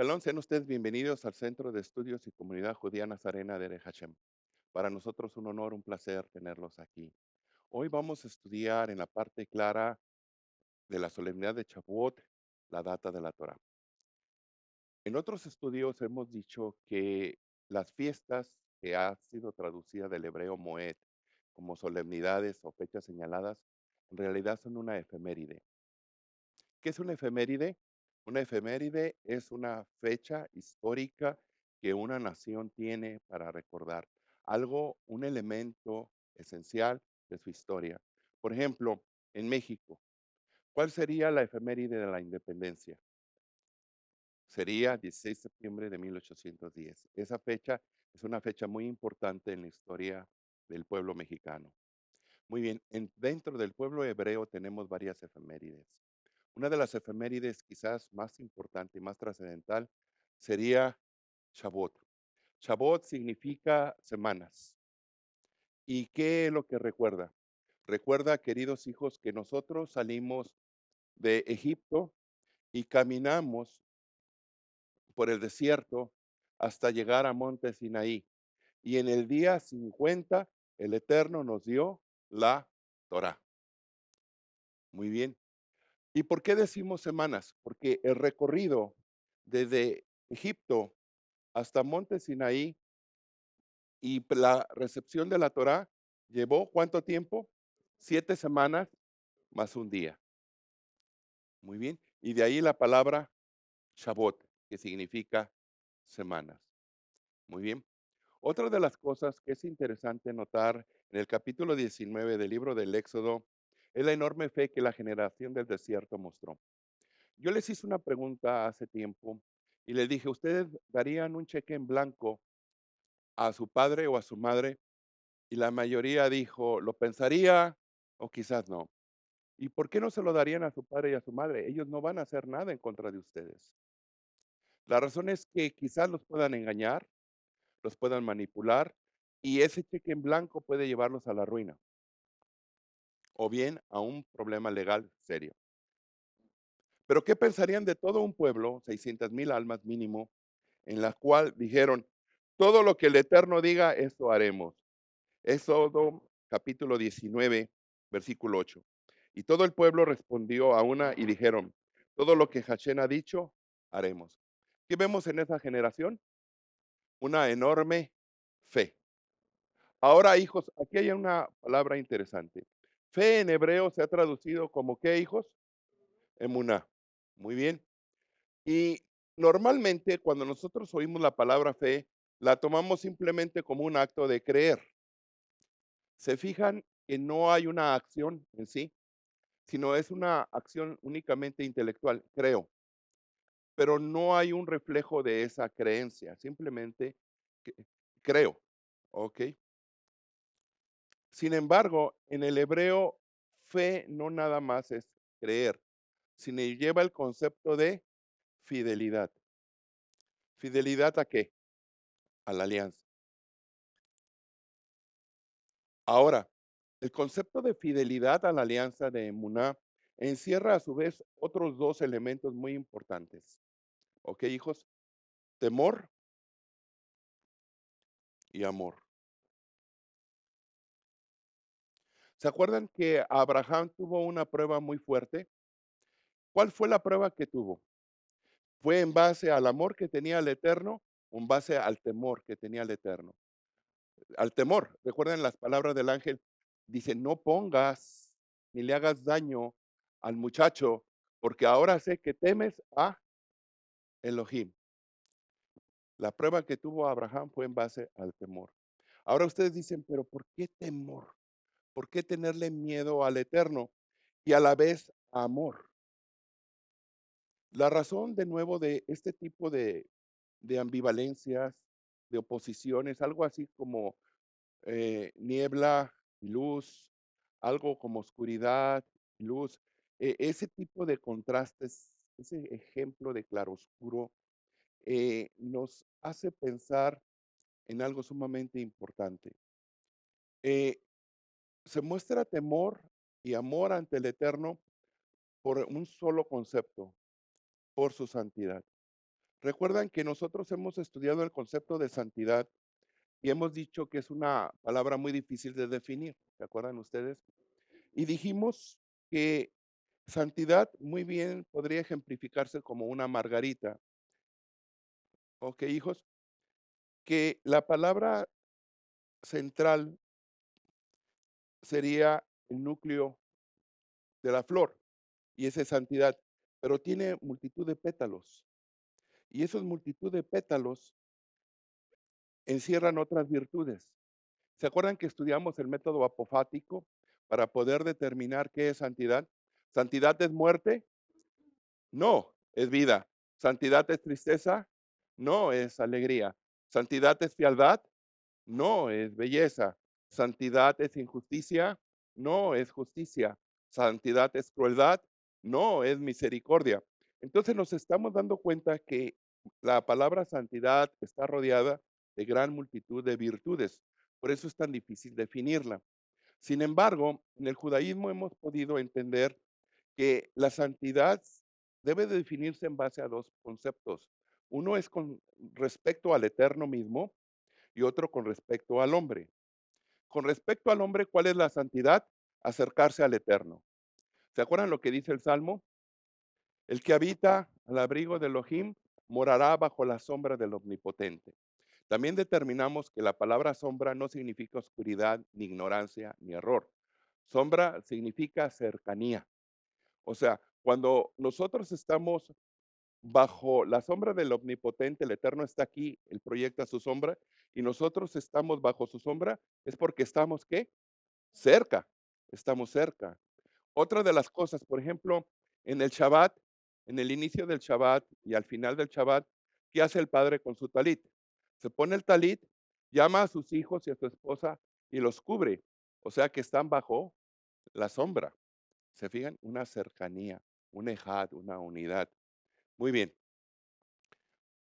Shalom, sean ustedes bienvenidos al Centro de Estudios y Comunidad Judía Nazarena de Ere Hashem. Para nosotros un honor, un placer tenerlos aquí. Hoy vamos a estudiar en la parte clara de la solemnidad de Shavuot, la data de la Torah. En otros estudios hemos dicho que las fiestas que ha sido traducida del hebreo Moed como solemnidades o fechas señaladas, en realidad son una efeméride. ¿Qué es una efeméride? Una efeméride es una fecha histórica que una nación tiene para recordar algo, un elemento esencial de su historia. Por ejemplo, en México, ¿cuál sería la efeméride de la independencia? Sería 16 de septiembre de 1810. Esa fecha es una fecha muy importante en la historia del pueblo mexicano. Muy bien, dentro del pueblo hebreo tenemos varias efemérides. Una de las efemérides quizás más importante y más trascendental sería Shavuot. Shavuot significa semanas. ¿Y qué es lo que recuerda? Recuerda, queridos hijos, que nosotros salimos de Egipto y caminamos por el desierto hasta llegar a Monte Sinaí. Y en el día 50, el Eterno nos dio la Torá. Muy bien. ¿Y por qué decimos semanas? Porque el recorrido desde Egipto hasta Monte Sinaí y la recepción de la Torá llevó ¿cuánto tiempo? 7 semanas más un día. Muy bien. Y de ahí la palabra Shabbat, que significa semanas. Muy bien. Otra de las cosas que es interesante notar en el capítulo 19 del libro del Éxodo es la enorme fe que la generación del desierto mostró. Yo les hice una pregunta hace tiempo y les dije, ¿ustedes darían un cheque en blanco a su padre o a su madre? Y la mayoría dijo, lo pensaría o quizás no. ¿Y por qué no se lo darían a su padre y a su madre? Ellos no van a hacer nada en contra de ustedes. La razón es que quizás los puedan engañar, los puedan manipular y ese cheque en blanco puede llevarlos a la ruina o bien a un problema legal serio. Pero ¿qué pensarían de todo un pueblo, 600,000 almas mínimo, en la cual dijeron, todo lo que el Eterno diga, eso haremos? Éxodo capítulo 19, versículo 8. Y todo el pueblo respondió a una y dijeron, todo lo que Hashem ha dicho, haremos. ¿Qué vemos en esa generación? Una enorme fe. Ahora, hijos, aquí hay una palabra interesante. Fe en hebreo se ha traducido como ¿qué, hijos? Emuná. Muy bien. Y normalmente cuando nosotros oímos la palabra fe, la tomamos simplemente como un acto de creer. Se fijan que no hay una acción en sí, sino es una acción únicamente intelectual, creo, pero no hay un reflejo de esa creencia, simplemente que- creo, ¿ok? Sin embargo, en el hebreo, fe no nada más es creer, sino lleva el concepto de fidelidad. ¿Fidelidad a qué? A la alianza. Ahora, el concepto de fidelidad a la alianza de Emuná encierra a su vez otros dos elementos muy importantes. ¿Ok, hijos? Temor y amor. ¿Se acuerdan que Abraham tuvo una prueba muy fuerte? ¿Cuál fue la prueba que tuvo? ¿Fue en base al amor que tenía al Eterno o en base al temor que tenía al Eterno? Al temor. Recuerden las palabras del ángel. Dice, no pongas ni le hagas daño al muchacho, porque ahora sé que temes a Elohim. La prueba que tuvo Abraham fue en base al temor. Ahora ustedes dicen, pero ¿por qué temor? ¿Por qué tenerle miedo al Eterno y a la vez amor? La razón de nuevo de este tipo de ambivalencias, de oposiciones, algo así como niebla y luz, algo como oscuridad y luz, ese tipo de contrastes, ese ejemplo de claroscuro, nos hace pensar en algo sumamente importante. Eh, Se muestra temor y amor ante el Eterno por un solo concepto, por su santidad. Recuerdan que nosotros hemos estudiado el concepto de santidad y hemos dicho que es una palabra muy difícil de definir, ¿se acuerdan ustedes? Y dijimos que santidad muy bien podría ejemplificarse como una margarita, ¿ok, hijos? Que la palabra central sería el núcleo de la flor y esa es santidad, pero tiene multitud de pétalos y esos multitud de pétalos encierran otras virtudes. ¿Se acuerdan que estudiamos el método apofático para poder determinar qué es santidad? ¿Santidad es muerte? No, es vida. ¿Santidad es tristeza? No, es alegría. ¿Santidad es fealdad? No, es belleza. ¿Santidad es injusticia? No, es justicia. ¿Santidad es crueldad? No, es misericordia. Entonces nos estamos dando cuenta que la palabra santidad está rodeada de gran multitud de virtudes. Por eso es tan difícil definirla. Sin embargo, en el judaísmo hemos podido entender que la santidad debe de definirse en base a dos conceptos. Uno es con respecto al eterno mismo y otro con respecto al hombre. Con respecto al hombre, ¿cuál es la santidad? Acercarse al eterno. ¿Se acuerdan lo que dice el Salmo? El que habita al abrigo de Elohim morará bajo la sombra del Omnipotente. También determinamos que la palabra sombra no significa oscuridad, ni ignorancia, ni error. Sombra significa cercanía. O sea, cuando nosotros estamos bajo la sombra del Omnipotente, el Eterno está aquí, Él proyecta su sombra, y nosotros estamos bajo su sombra, es porque estamos, ¿qué? Cerca, estamos cerca. Otra de las cosas, por ejemplo, en el Shabbat, en el inicio del Shabbat y al final del Shabbat, ¿qué hace el padre con su talit? Se pone el talit, llama a sus hijos y a su esposa y los cubre. O sea que están bajo la sombra. ¿Se fijan? Una cercanía, un ejad, una unidad. Muy bien.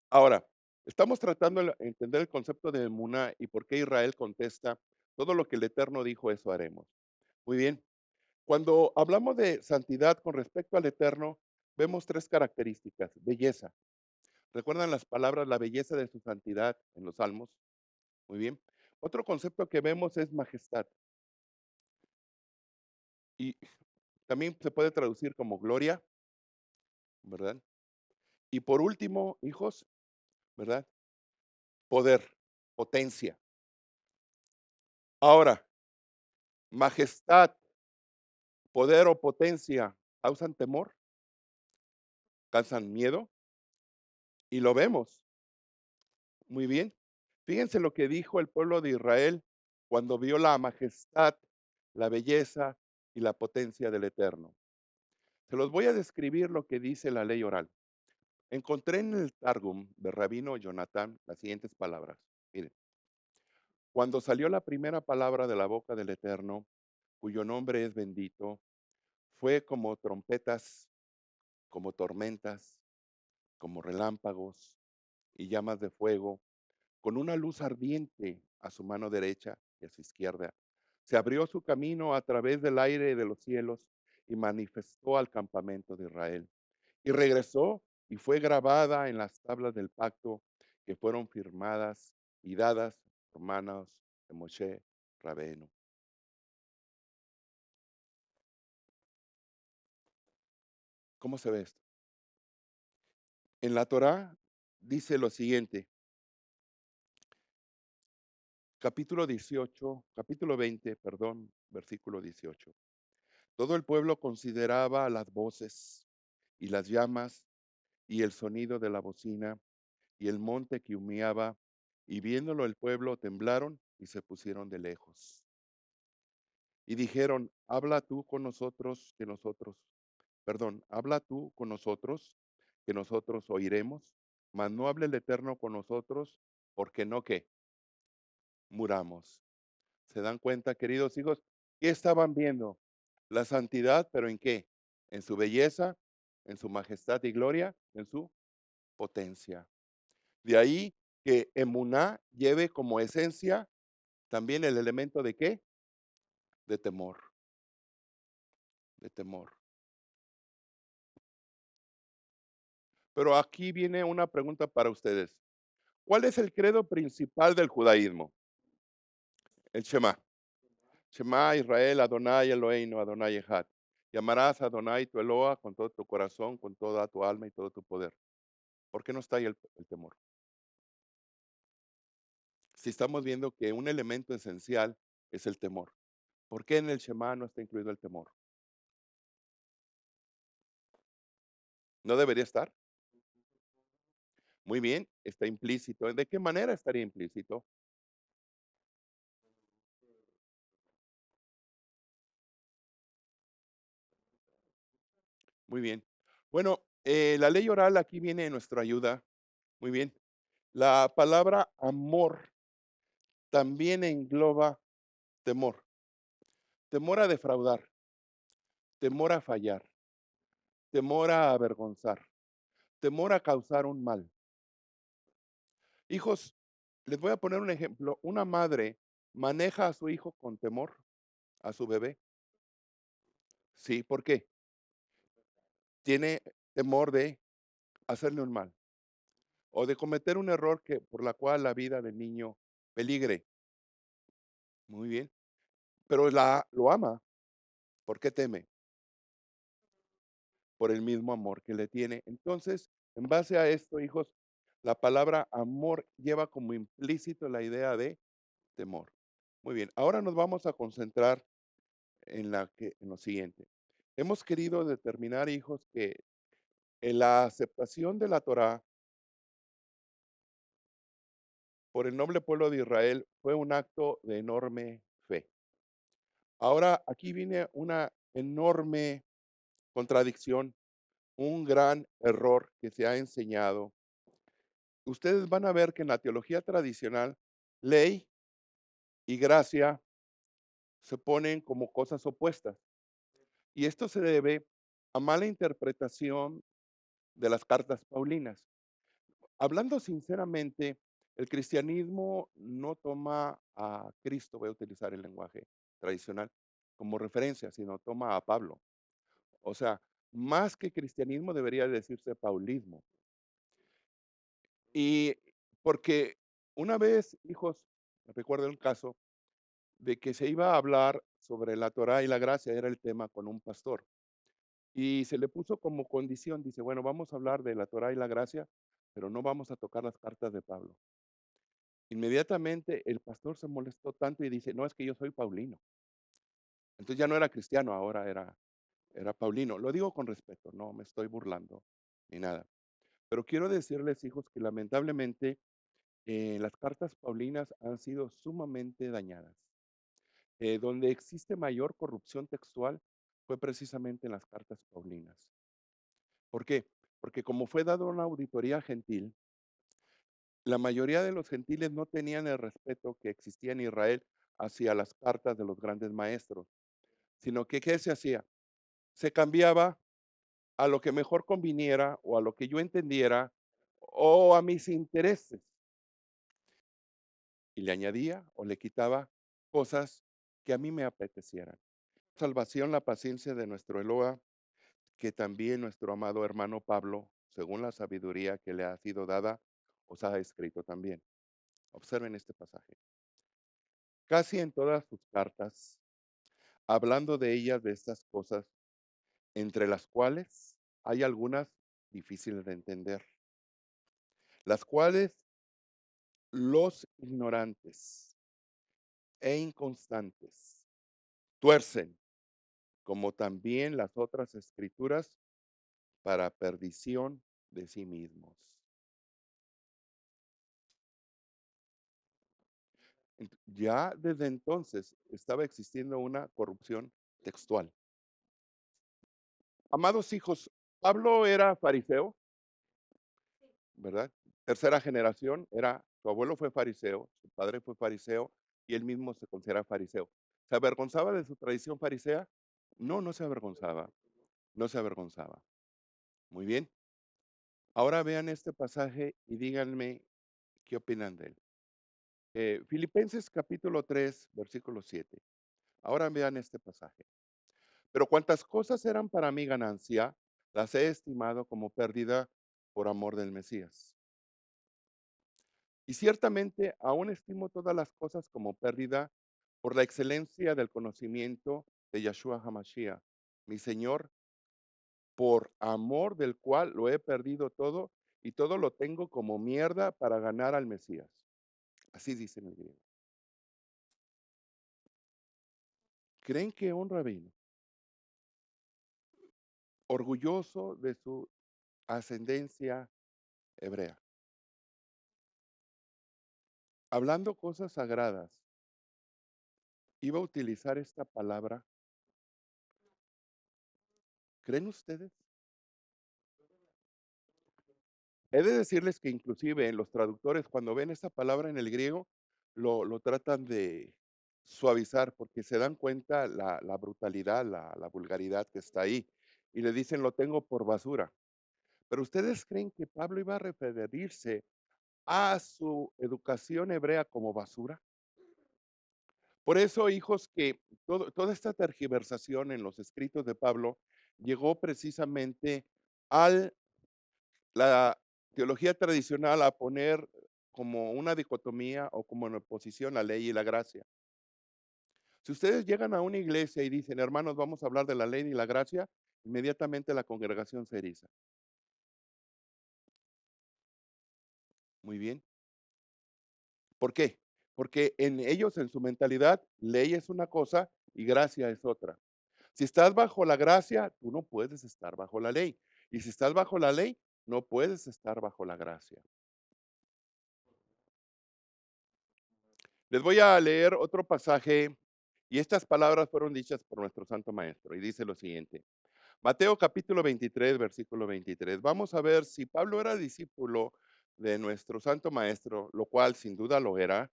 Ahora, estamos tratando de entender el concepto de emuná y por qué Israel contesta, todo lo que el Eterno dijo, eso haremos. Muy bien. Cuando hablamos de santidad con respecto al Eterno, vemos tres características. Belleza. ¿Recuerdan las palabras, la belleza de su santidad en los Salmos? Muy bien. Otro concepto que vemos es majestad. Y también se puede traducir como gloria, ¿verdad? Y por último, hijos, ¿verdad? Poder, potencia. Ahora, majestad, poder o potencia causan temor, causan miedo y lo vemos. Muy bien. Fíjense lo que dijo el pueblo de Israel cuando vio la majestad, la belleza y la potencia del Eterno. Se los voy a describir lo que dice la ley oral. Encontré en el Targum de Rabino Jonatán las siguientes palabras. Miren, cuando salió la primera palabra de la boca del Eterno, cuyo nombre es bendito, fue como trompetas, como tormentas, como relámpagos y llamas de fuego, con una luz ardiente a su mano derecha y a su izquierda. Se abrió su camino a través del aire de los cielos y manifestó al campamento de Israel. Y regresó y fue grabada en las tablas del pacto que fueron firmadas y dadas por manos de Moshe Rabenu. ¿Cómo se ve esto? En la Torá dice lo siguiente, capítulo 20, perdón, versículo 18. Todo el pueblo consideraba las voces y las llamas y el sonido de la bocina y el monte que humeaba, y viéndolo el pueblo temblaron y se pusieron de lejos. Y dijeron, habla tú con nosotros, habla tú con nosotros, que nosotros oiremos, mas no hable el Eterno con nosotros, porque no que muramos. ¿Se dan cuenta, queridos hijos? ¿Qué estaban viendo? La santidad, pero ¿en qué? En su belleza, en su majestad y gloria, en su potencia. De ahí que emuná lleve como esencia también el elemento de qué? De temor, de temor. Pero aquí viene una pregunta para ustedes. ¿Cuál es el credo principal del judaísmo? El Shema. Shema Israel, Adonai Eloheinu, Adonai Echad. Llamarás a Adonai tu Eloa con todo tu corazón, con toda tu alma y todo tu poder. ¿Por qué no está ahí el temor? Si estamos viendo que un elemento esencial es el temor. ¿Por qué en el Shema no está incluido el temor? ¿No debería estar? Muy bien, está implícito. ¿De qué manera estaría implícito? Muy bien. Bueno, la ley oral aquí viene en nuestra ayuda. Muy bien. La palabra amor también engloba temor. Temor a defraudar, temor a fallar, temor a avergonzar, temor a causar un mal. Hijos, les voy a poner un ejemplo. Una madre maneja a su hijo con temor, a su bebé. Sí, ¿por qué? Tiene temor de hacerle un mal o de cometer un error que por la cual la vida del niño peligre. Muy bien, pero lo ama. ¿Por qué teme? Por el mismo amor que le tiene. Entonces, en base a esto, hijos, la palabra amor lleva como implícito la idea de temor. Muy bien, ahora nos vamos a concentrar en lo siguiente. Hemos querido determinar, hijos, que en la aceptación de la Torá por el noble pueblo de Israel fue un acto de enorme fe. Ahora, aquí viene una enorme contradicción, un gran error que se ha enseñado. Ustedes van a ver que en la teología tradicional, ley y gracia se ponen como cosas opuestas. Y esto se debe a mala interpretación de las cartas paulinas. Hablando sinceramente, el cristianismo no toma a Cristo, voy a utilizar el lenguaje tradicional, como referencia, sino toma a Pablo. O sea, más que cristianismo debería decirse paulismo. Y porque una vez, hijos, recuerdo el caso de que se iba a hablar sobre la Torá y la gracia, era el tema con un pastor. Y se le puso como condición, dice, bueno, vamos a hablar de la Torá y la gracia, pero no vamos a tocar las cartas de Pablo. Inmediatamente el pastor se molestó tanto y dice, no, es que yo soy paulino. Entonces ya no era cristiano, ahora era paulino. Lo digo con respeto, no me estoy burlando ni nada. Pero quiero decirles, hijos, que lamentablemente las cartas paulinas han sido sumamente dañadas. Donde existe mayor corrupción textual fue precisamente en las cartas paulinas. ¿Por qué? Porque como fue dado una auditoría gentil, la mayoría de los gentiles no tenían el respeto que existía en Israel hacia las cartas de los grandes maestros, sino que ¿qué se hacía? Se cambiaba a lo que mejor conviniera o a lo que yo entendiera o a mis intereses y le añadía o le quitaba cosas que a mí me apetecieran. Salvación, la paciencia de nuestro Eloa, que también nuestro amado hermano Pablo, según la sabiduría que le ha sido dada, os ha escrito también. Observen este pasaje. Casi en todas sus cartas, hablando de ellas, de estas cosas, entre las cuales hay algunas difíciles de entender, las cuales los ignorantes e inconstantes tuercen, como también las otras escrituras, para perdición de sí mismos. Ya desde entonces estaba existiendo una corrupción textual. Amados hijos, Pablo era fariseo, ¿verdad? Tercera generación, su abuelo fue fariseo, su padre fue fariseo y él mismo se considera fariseo. ¿Se avergonzaba de su tradición farisea? No, no se avergonzaba, no se avergonzaba. Muy bien. Ahora vean este pasaje y díganme qué opinan de él. Filipenses capítulo 3, versículo 7. Ahora vean este pasaje. Pero cuantas cosas eran para mí ganancia, las he estimado como pérdida por amor del Mesías. Y ciertamente aún estimo todas las cosas como pérdida por la excelencia del conocimiento de Yahshua HaMashiach, mi Señor, por amor del cual lo he perdido todo y todo lo tengo como mierda para ganar al Mesías. Así dice en el griego. ¿Creen que un rabino, orgulloso de su ascendencia hebrea, hablando cosas sagradas, iba a utilizar esta palabra? ¿Creen ustedes? He de decirles que inclusive los traductores cuando ven esa palabra en el griego lo tratan de suavizar porque se dan cuenta la brutalidad, la vulgaridad que está ahí y le dicen lo tengo por basura. Pero ustedes creen que Pablo iba a referirse a su educación hebrea como basura. Por eso, hijos, que toda esta tergiversación en los escritos de Pablo llegó precisamente a la teología tradicional a poner como una dicotomía o como en oposición la ley y la gracia. Si ustedes llegan a una iglesia y dicen, hermanos, vamos a hablar de la ley y la gracia, inmediatamente la congregación se eriza. Muy bien. ¿Por qué? Porque en ellos, en su mentalidad, ley es una cosa y gracia es otra. Si estás bajo la gracia, tú no puedes estar bajo la ley. Y si estás bajo la ley, no puedes estar bajo la gracia. Les voy a leer otro pasaje y estas palabras fueron dichas por nuestro Santo Maestro y dice lo siguiente. Mateo capítulo 23, versículo 23. Vamos a ver si Pablo era discípulo de nuestro Santo Maestro, lo cual sin duda lo era.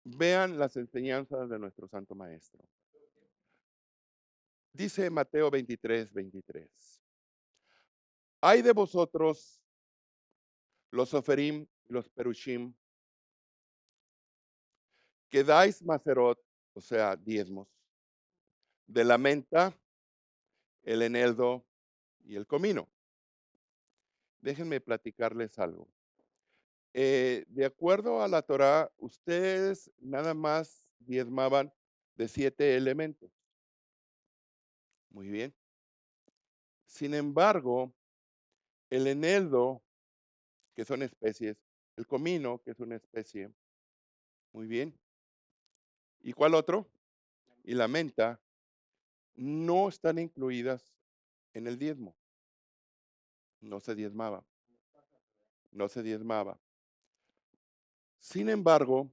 Vean las enseñanzas de nuestro Santo Maestro. Dice Mateo 23, 23. Hay de vosotros los oferim y los perushim que dais macerot, o sea, diezmos, de la menta, el eneldo y el comino. Déjenme platicarles algo. De acuerdo a la Torá, ustedes nada más diezmaban de 7 elementos. Muy bien. Sin embargo, el eneldo, que son especies, el comino, que es una especie, muy bien. ¿Y cuál otro? Y la menta no están incluidas en el diezmo. No se diezmaba, no se diezmaba. Sin embargo,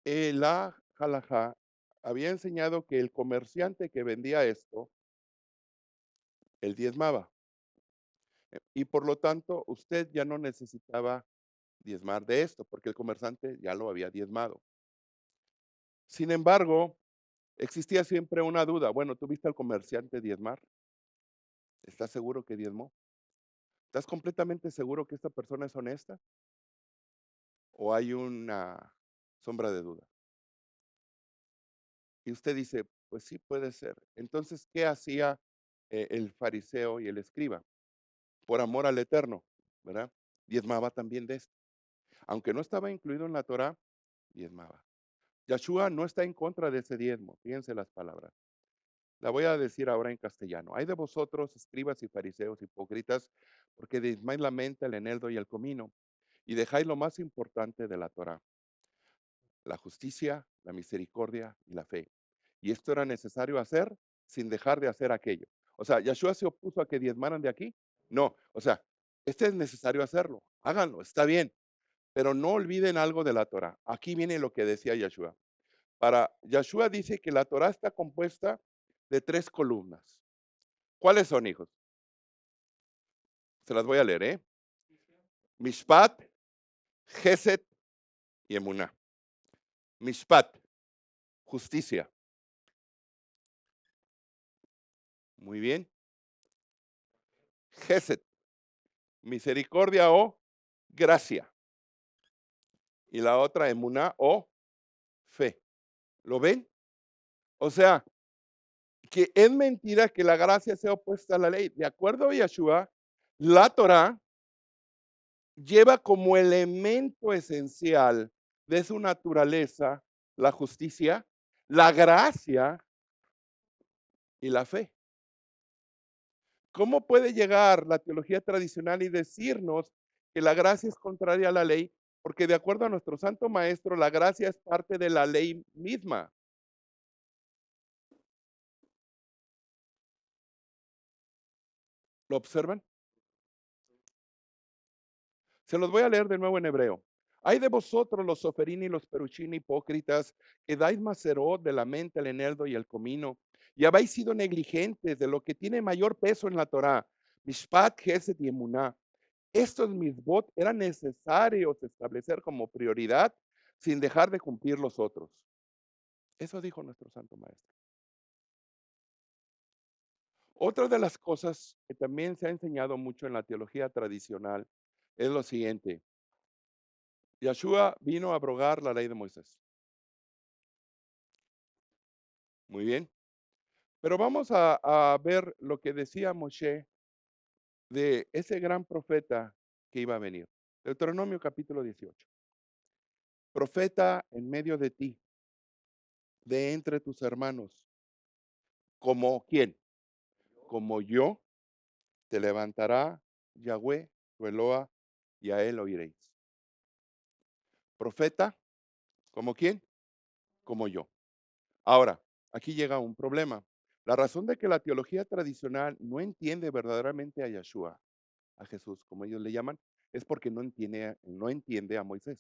la halajá había enseñado que el comerciante que vendía esto, él diezmaba. Y por lo tanto, usted ya no necesitaba diezmar de esto, porque el comerciante ya lo había diezmado. Sin embargo, existía siempre una duda. Bueno, ¿tú viste al comerciante diezmar? ¿Estás seguro que diezmó? ¿Estás completamente seguro que esta persona es honesta? ¿O hay una sombra de duda? Y usted dice, pues sí, puede ser. Entonces, ¿qué hacía el fariseo y el escriba? Por amor al Eterno, ¿verdad? Diezmaba también de esto. Aunque no estaba incluido en la Torah, diezmaba. Yeshua no está en contra de ese diezmo. Fíjense las palabras. La voy a decir ahora en castellano. Hay de vosotros, escribas y fariseos hipócritas, porque diezmáis la menta, el eneldo y el comino, y dejáis lo más importante de la Torah, la justicia, la misericordia y la fe. Y esto era necesario hacer sin dejar de hacer aquello. O sea, ¿Yeshua se opuso a que diezmaran de aquí? No. O sea, este es necesario hacerlo. Háganlo, está bien. Pero no olviden algo de la Torah. Aquí viene lo que decía Yeshua. Para Yeshua dice que la Torah está compuesta de 3 columnas. ¿Cuáles son, hijos? Se las voy a leer, ¿eh? Mishpat, Geset y Emuná. Mishpat, justicia. Muy bien. Geset, misericordia o gracia. Y la otra, Emuná o fe. ¿Lo ven? O sea, que es mentira que la gracia sea opuesta a la ley. De acuerdo a Yeshua, La Torá lleva como elemento esencial de su naturaleza la justicia, la gracia y la fe. ¿Cómo puede llegar la teología tradicional y decirnos que la gracia es contraria a la ley? Porque de acuerdo a nuestro santo maestro, la gracia es parte de la ley misma. ¿Lo observan? Se los voy a leer de nuevo en hebreo. Hay de vosotros los soferini y los peruchini hipócritas, que dais macerot de la mente, el eneldo y el comino, y habéis sido negligentes de lo que tiene mayor peso en la Torá, Mishpat, Gesed y Emuná. Estos misbot eran necesarios establecer como prioridad sin dejar de cumplir los otros. Eso dijo nuestro santo maestro. Otra de las cosas que también se ha enseñado mucho en la teología tradicional es lo siguiente. Yeshua vino a abrogar la ley de Moisés. Muy bien. Pero vamos a ver lo que decía Moshe de ese gran profeta que iba a venir. Deuteronomio capítulo 18. Profeta en medio de ti, de entre tus hermanos, como quién, como yo, te levantará Yahweh, tu Eloa, y a él oiréis. Profeta, como quién, como yo. Ahora, aquí llega un problema. La razón de que la teología tradicional no entiende verdaderamente a Yeshua, a Jesús, como ellos le llaman, es porque no entiende a Moisés.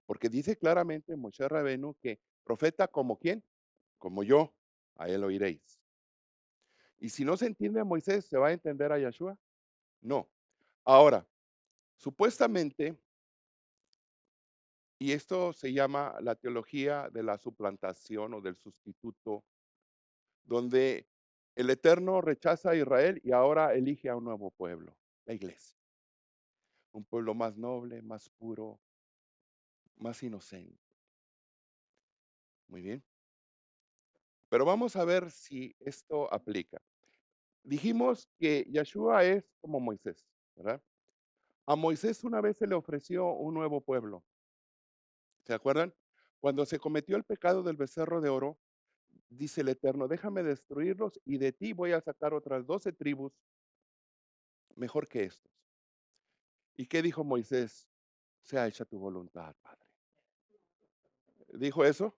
Porque dice claramente Moshe Rabenu que profeta como quién, como yo, a él oiréis. Y si no se entiende a Moisés, ¿se va a entender a Yeshua? No. Ahora, supuestamente, y esto se llama la teología de la suplantación o del sustituto, donde el Eterno rechaza a Israel y ahora elige a un nuevo pueblo, la iglesia. Un pueblo más noble, más puro, más inocente. Muy bien. Pero vamos a ver si esto aplica. Dijimos que Yeshua es como Moisés, ¿verdad? A Moisés una vez se le ofreció un nuevo pueblo. ¿Se acuerdan? Cuando se cometió el pecado del becerro de oro, dice el Eterno, déjame destruirlos y de ti voy a sacar otras 12 tribus mejor que estos. ¿Y qué dijo Moisés? Sea hecha tu voluntad, Padre. ¿Dijo eso?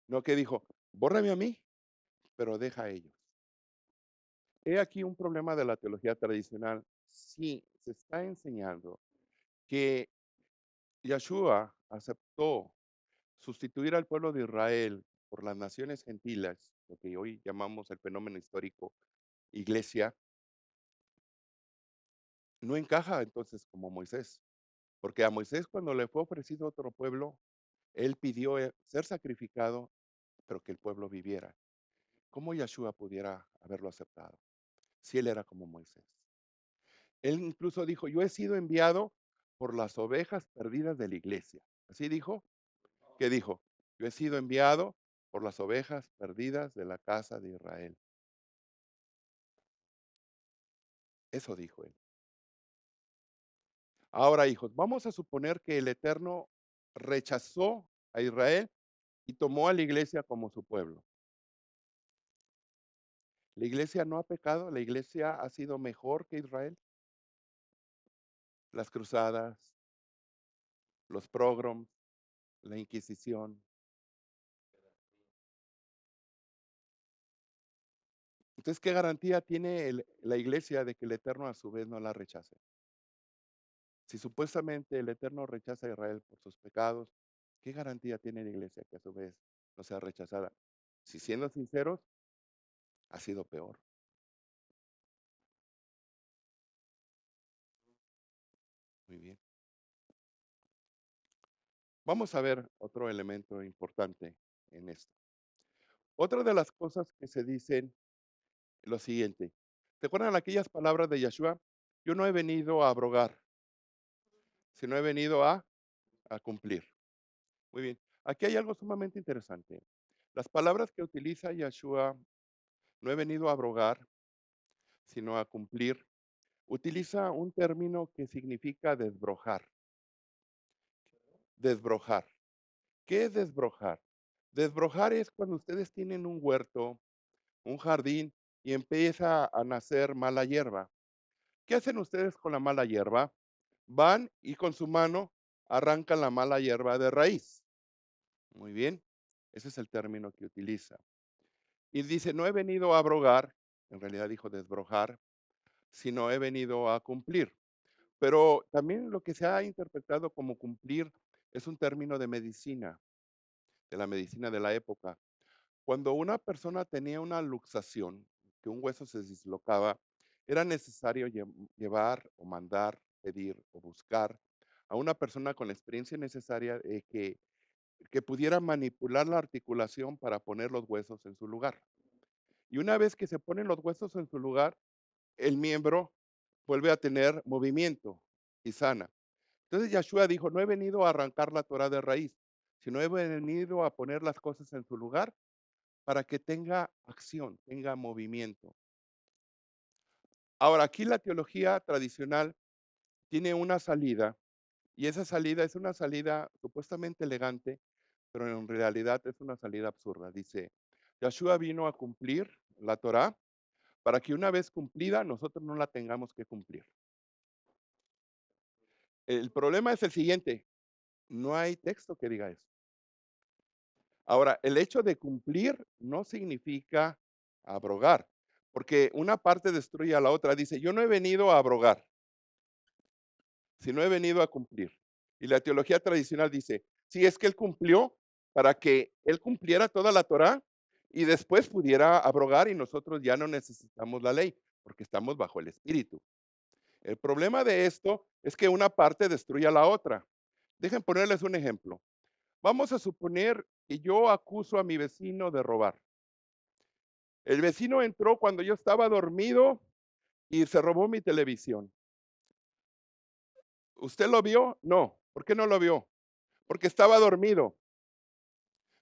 No, que dijo, bórrame a mí, pero deja a ellos. He aquí un problema de la teología tradicional. Sí, se está enseñando que Yeshua aceptó sustituir al pueblo de Israel por las naciones gentiles, lo que hoy llamamos el fenómeno histórico iglesia, no encaja entonces como Moisés, porque a Moisés cuando le fue ofrecido otro pueblo, él pidió ser sacrificado, pero que el pueblo viviera. ¿Cómo Yeshua pudiera haberlo aceptado si él era como Moisés? Él incluso dijo, yo he sido enviado por las ovejas perdidas de la iglesia. Así dijo. ¿Qué dijo? Yo he sido enviado por las ovejas perdidas de la casa de Israel. Eso dijo él. Ahora, hijos, vamos a suponer que el Eterno rechazó a Israel y tomó a la iglesia como su pueblo. La iglesia no ha pecado, la iglesia ha sido mejor que Israel. Las cruzadas, los pogroms, la Inquisición. Entonces, ¿qué garantía tiene la iglesia de que el Eterno a su vez no la rechace? Si supuestamente el Eterno rechaza a Israel por sus pecados, ¿qué garantía tiene la iglesia que a su vez no sea rechazada? Si siendo sinceros, ha sido peor. Muy bien. Vamos a ver otro elemento importante en esto. Otra de las cosas que se dicen lo siguiente. ¿Se acuerdan aquellas palabras de Yeshua? Yo no he venido a abrogar, sino he venido a cumplir. Muy bien. Aquí hay algo sumamente interesante. Las palabras que utiliza Yeshua, no he venido a abrogar, sino a cumplir. utiliza un término que significa desbrojar. Desbrojar. ¿Qué es desbrojar? Desbrojar es cuando ustedes tienen un huerto, un jardín y empieza a nacer mala hierba. ¿Qué hacen ustedes con la mala hierba? Van y con su mano arrancan la mala hierba de raíz. Muy bien, ese es el término que utiliza. Y dice, no he venido a abrogar, en realidad dijo desbrojar, sino he venido a cumplir. Pero también lo que se ha interpretado como cumplir es un término de medicina, de la medicina de la época. Cuando una persona tenía una luxación, que un hueso se dislocaba, era necesario llevar o mandar, pedir o buscar a una persona con la experiencia necesaria que pudiera manipular la articulación para poner los huesos en su lugar. Y una vez que se ponen los huesos en su lugar, el miembro vuelve a tener movimiento y sana. Entonces Yeshua dijo, no he venido a arrancar la Torah de raíz, sino he venido a poner las cosas en su lugar para que tenga acción, tenga movimiento. Ahora, aquí la teología tradicional tiene una salida y esa salida es una salida supuestamente elegante, pero en realidad es una salida absurda. Dice, Yeshua vino a cumplir la Torah para que una vez cumplida nosotros no la tengamos que cumplir. El problema es el siguiente, no hay texto que diga eso. Ahora, el hecho de cumplir no significa abrogar, porque una parte destruye a la otra. Dice, yo no he venido a abrogar, sino he venido a cumplir. Y la teología tradicional dice, sí, es que él cumplió para que él cumpliera toda la Torá y después pudiera abrogar y nosotros ya no necesitamos la ley, porque estamos bajo el Espíritu. El problema de esto es que una parte destruye a la otra. Dejen ponerles un ejemplo. Vamos a suponer que yo acuso a mi vecino de robar. El vecino entró cuando yo estaba dormido y se robó mi televisión. ¿Usted lo vio? No. ¿Por qué no lo vio? Porque estaba dormido.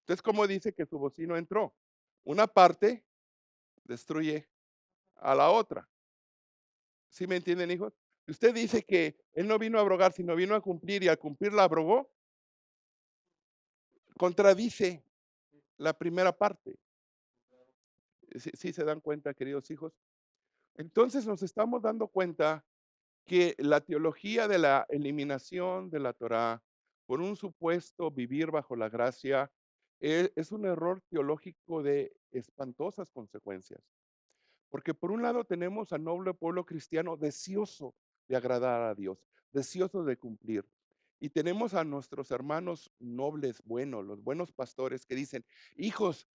Entonces, ¿cómo dice que su vecino entró? Una parte destruye a la otra. ¿Sí me entienden, hijos? Si usted dice que él no vino a abrogar, sino vino a cumplir y al cumplir la abrogó, contradice la primera parte. ¿Sí se dan cuenta, queridos hijos? Entonces nos estamos dando cuenta que la teología de la eliminación de la Torá por un supuesto vivir bajo la gracia es un error teológico de espantosas consecuencias. Porque por un lado tenemos al noble pueblo cristiano deseoso de agradar a Dios, deseoso de cumplir. Y tenemos a nuestros hermanos nobles, buenos, los buenos pastores que dicen, hijos,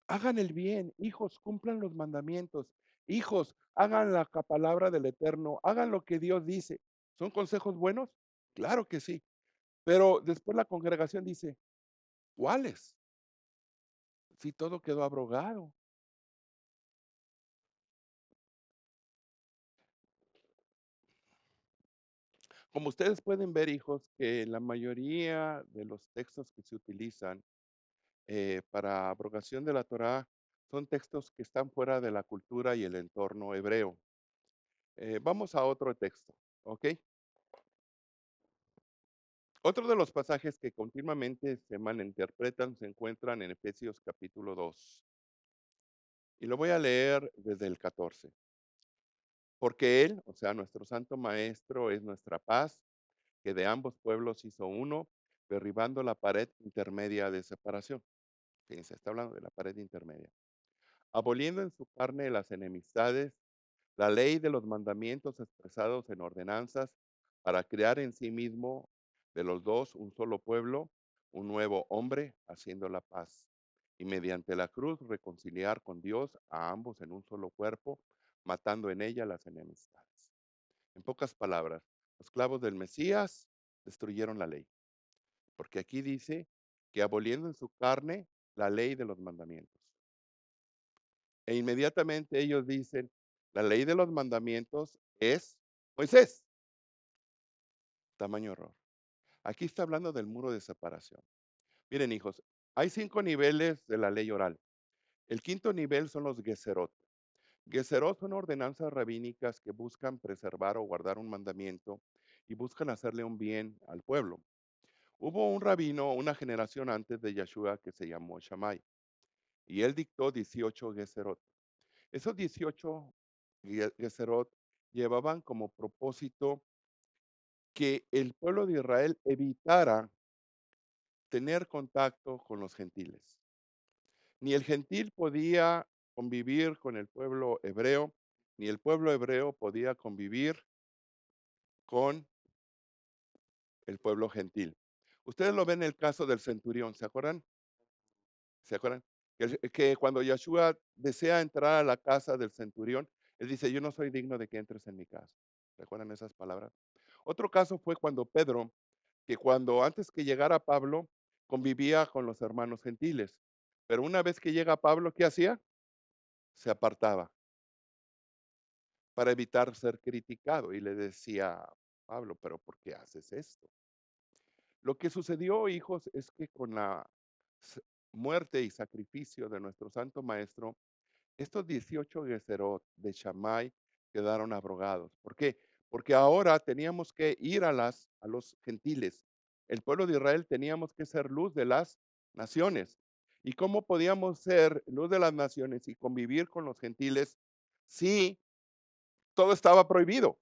hagan el bien, hijos, cumplan los mandamientos, hijos, hagan la palabra del Eterno, hagan lo que Dios dice. ¿Son consejos buenos? Claro que sí. Pero después la congregación dice, ¿cuáles? Si todo quedó abrogado. Como ustedes pueden ver, hijos, que la mayoría de los textos que se utilizan para abrogación de la Torá son textos que están fuera de la cultura y el entorno hebreo. Vamos a otro texto, ¿ok? Otro de los pasajes que continuamente se malinterpretan se encuentran en Efesios capítulo 2. Y lo voy a leer desde el 14. Porque Él, o sea, nuestro Santo Maestro, es nuestra paz, que de ambos pueblos hizo uno, derribando la pared intermedia de separación. Fíjense, está hablando de la pared intermedia. Aboliendo en su carne las enemistades, la ley de los mandamientos expresados en ordenanzas, para crear en sí mismo de los dos un solo pueblo, un nuevo hombre, haciendo la paz. Y mediante la cruz reconciliar con Dios a ambos en un solo cuerpo, matando en ella las enemistades. En pocas palabras, los clavos del Mesías destruyeron la ley, porque aquí dice que aboliendo en su carne la ley de los mandamientos. E inmediatamente ellos dicen, la ley de los mandamientos es Moisés. Tamaño error. Aquí está hablando del muro de separación. Miren, hijos, hay 5 niveles de la ley oral. El quinto nivel son los Geserot. Geserot son ordenanzas rabínicas que buscan preservar o guardar un mandamiento y buscan hacerle un bien al pueblo. Hubo un rabino una generación antes de Yeshua que se llamó Shammai y él dictó 18 Geserot. Esos 18 Geserot llevaban como propósito que el pueblo de Israel evitara tener contacto con los gentiles. Ni el gentil podía convivir con el pueblo hebreo, ni el pueblo hebreo podía convivir con el pueblo gentil. Ustedes lo ven en el caso del centurión, ¿se acuerdan? ¿Se acuerdan? Que cuando Yeshua desea entrar a la casa del centurión, él dice, yo no soy digno de que entres en mi casa. ¿Recuerdan esas palabras? Otro caso fue cuando Pedro, que cuando antes que llegara Pablo, convivía con los hermanos gentiles. Pero una vez que llega Pablo, ¿qué hacía? Se apartaba para evitar ser criticado y le decía, Pablo, pero ¿por qué haces esto? Lo que sucedió, hijos, es que con la s- muerte y sacrificio de nuestro Santo Maestro, estos 18 Geserot de Shammai quedaron abrogados. ¿Por qué? Porque ahora teníamos que ir a los gentiles. El pueblo de Israel teníamos que ser luz de las naciones. ¿Y cómo podíamos ser luz de las naciones y convivir con los gentiles si todo estaba prohibido?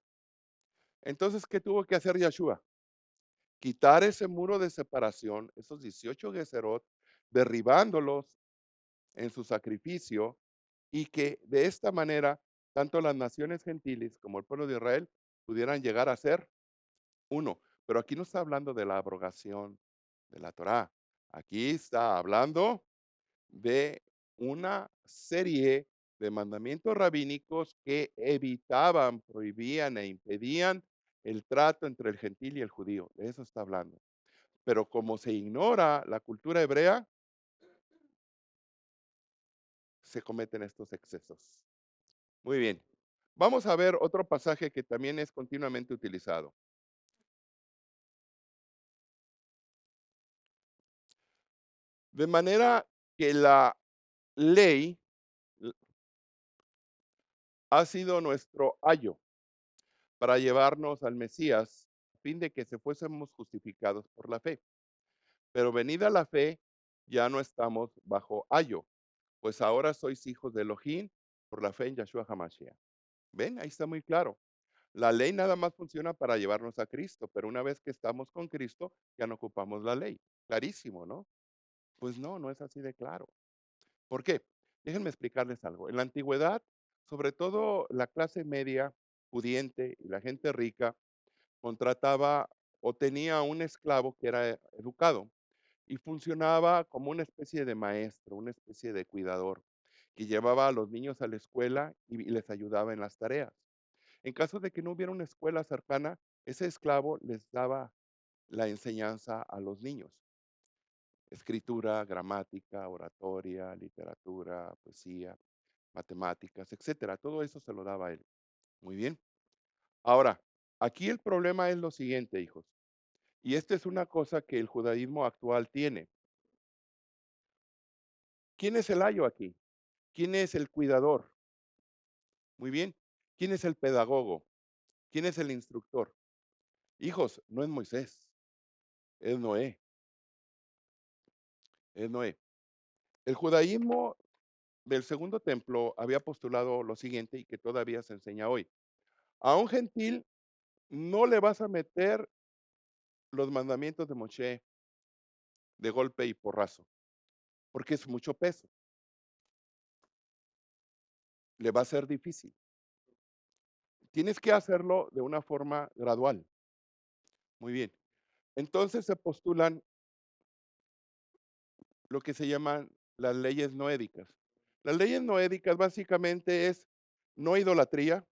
Entonces, ¿qué tuvo que hacer Yeshua? Quitar ese muro de separación, esos 18 Geserot, derribándolos en su sacrificio, y que de esta manera tanto las naciones gentiles como el pueblo de Israel pudieran llegar a ser uno. Pero aquí no está hablando de la abrogación de la Torá. Aquí está hablando de una serie de mandamientos rabínicos que evitaban, prohibían e impedían el trato entre el gentil y el judío. De eso está hablando. Pero como se ignora la cultura hebrea, se cometen estos excesos. Muy bien. Vamos a ver otro pasaje que también es continuamente utilizado. De manera que la ley ha sido nuestro ayo para llevarnos al Mesías, a fin de que se fuésemos justificados por la fe. Pero venida la fe, ya no estamos bajo ayo, pues ahora sois hijos de Elohim por la fe en Yahshua HaMashiach. ¿Ven? Ahí está muy claro. La ley nada más funciona para llevarnos a Cristo, pero una vez que estamos con Cristo, ya no ocupamos la ley. Clarísimo, ¿no? Pues no, no es así de claro. ¿Por qué? Déjenme explicarles algo. En la antigüedad, sobre todo la clase media, pudiente y la gente rica, contrataba o tenía un esclavo que era educado y funcionaba como una especie de maestro, una especie de cuidador, que llevaba a los niños a la escuela y les ayudaba en las tareas. En caso de que no hubiera una escuela cercana, ese esclavo les daba la enseñanza a los niños. Escritura, gramática, oratoria, literatura, poesía, matemáticas, etcétera. Todo eso se lo daba a él. Muy bien. Ahora, aquí el problema es lo siguiente, hijos. Y esta es una cosa que el judaísmo actual tiene. ¿Quién es el ayo aquí? ¿Quién es el cuidador? Muy bien. ¿Quién es el pedagogo? ¿Quién es el instructor? Hijos, no es Moisés, es Noé, es Noé. El judaísmo del segundo templo había postulado lo siguiente y que todavía se enseña hoy. A un gentil no le vas a meter los mandamientos de Moshe de golpe y porrazo, porque es mucho peso, le va a ser difícil. Tienes que hacerlo de una forma gradual. Muy bien. Entonces se postulan lo que se llaman las leyes noédicas. Las leyes noédicas básicamente es no idolatría,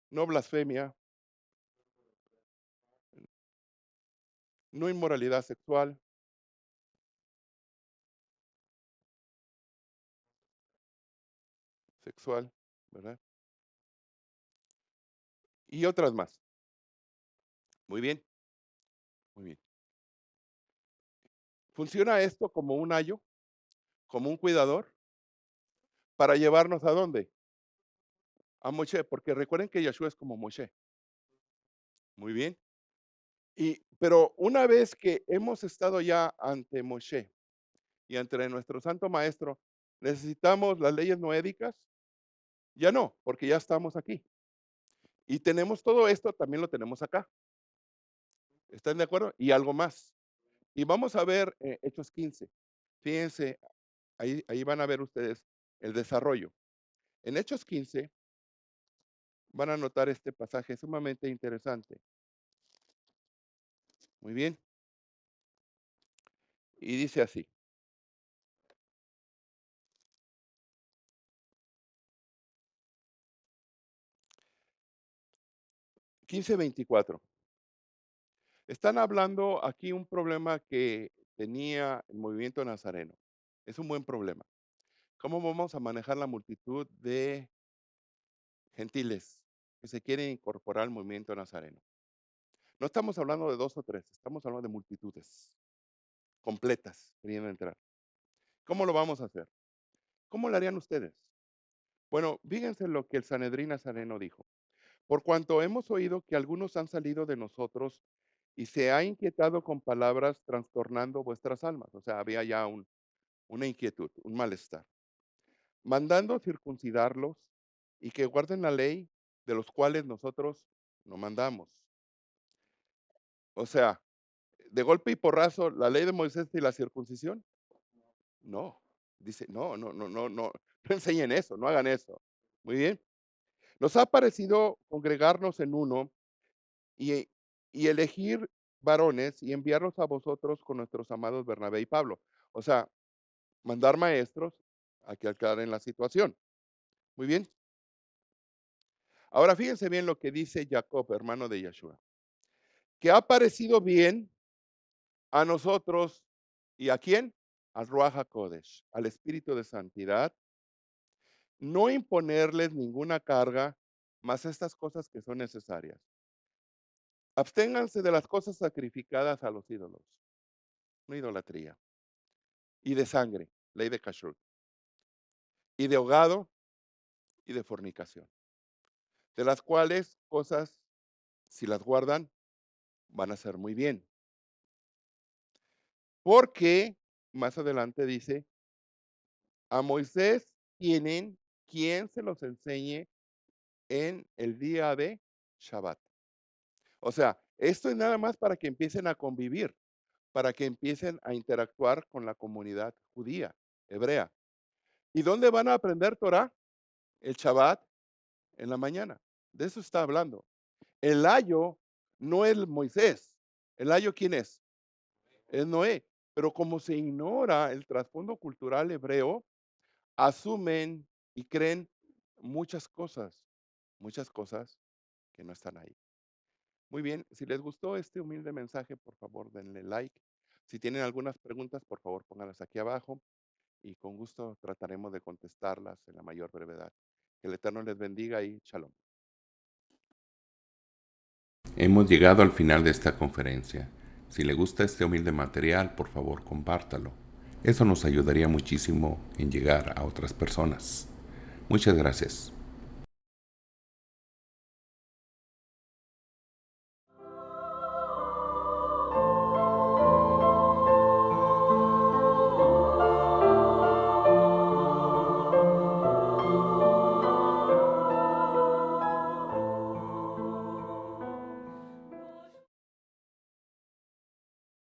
no blasfemia, no inmoralidad sexual, ¿verdad? Y otras más. Muy bien, muy bien. Funciona esto como un ayo, como un cuidador. ¿Para llevarnos a dónde? A Moshe, porque recuerden que Yeshua es como Moshe. Muy bien. Pero una vez que hemos estado ya ante Moshe y ante nuestro santo maestro, ¿necesitamos las leyes noédicas? Ya no, porque ya estamos aquí. Y tenemos todo esto, también lo tenemos acá. ¿Están de acuerdo? Y algo más. Y vamos a ver Hechos 15. Fíjense, ahí van a ver ustedes el desarrollo. En Hechos 15 van a notar este pasaje sumamente interesante. Muy bien. Y dice así. 15:24. Están hablando aquí un problema que tenía el movimiento nazareno. Es un buen problema. ¿Cómo vamos a manejar la multitud de gentiles que se quieren incorporar al movimiento nazareno? No estamos hablando de 2 o 3, estamos hablando de multitudes completas queriendo entrar. ¿Cómo lo vamos a hacer? ¿Cómo lo harían ustedes? Bueno, fíjense lo que el Sanedrín nazareno dijo. Por cuanto hemos oído que algunos han salido de nosotros y se ha inquietado con palabras trastornando vuestras almas. O sea, había ya una inquietud, un malestar. Mandando circuncidarlos y que guarden la ley de los cuales nosotros no mandamos. O sea, de golpe y porrazo, la ley de Moisés y la circuncisión. No, dice, no, no, no, no, no, no enseñen eso, no hagan eso. Muy bien. Nos ha parecido congregarnos en uno y, y elegir varones y enviarlos a vosotros con nuestros amados Bernabé y Pablo. O sea, mandar maestros a que aclaren la situación. Muy bien. Ahora fíjense bien lo que dice Jacob, hermano de Yeshua, que ha parecido bien a nosotros y a quién, al Ruach HaKodesh, al Espíritu de Santidad, no imponerles ninguna carga, más estas cosas que son necesarias. Absténganse de las cosas sacrificadas a los ídolos, no idolatría, y de sangre, ley de kashrut, y de ahogado y de fornicación, de las cuales cosas, si las guardan, van a ser muy bien. Porque más adelante dice, a Moisés tienen quien se los enseñe en el día de Shabbat. O sea, esto es nada más para que empiecen a convivir, para que empiecen a interactuar con la comunidad judía, hebrea. ¿Y dónde van a aprender Torah? El Shabbat en la mañana. De eso está hablando. El ayo no es Moisés. ¿El ayo quién es? Es Noé. Pero como se ignora el trasfondo cultural hebreo, asumen y creen muchas cosas que no están ahí. Muy bien, si les gustó este humilde mensaje, por favor denle like. Si tienen algunas preguntas, por favor pónganlas aquí abajo y con gusto trataremos de contestarlas en la mayor brevedad. Que el Eterno les bendiga y shalom. Hemos llegado al final de esta conferencia. Si le gusta este humilde material, por favor compártalo. Eso nos ayudaría muchísimo en llegar a otras personas. Muchas gracias.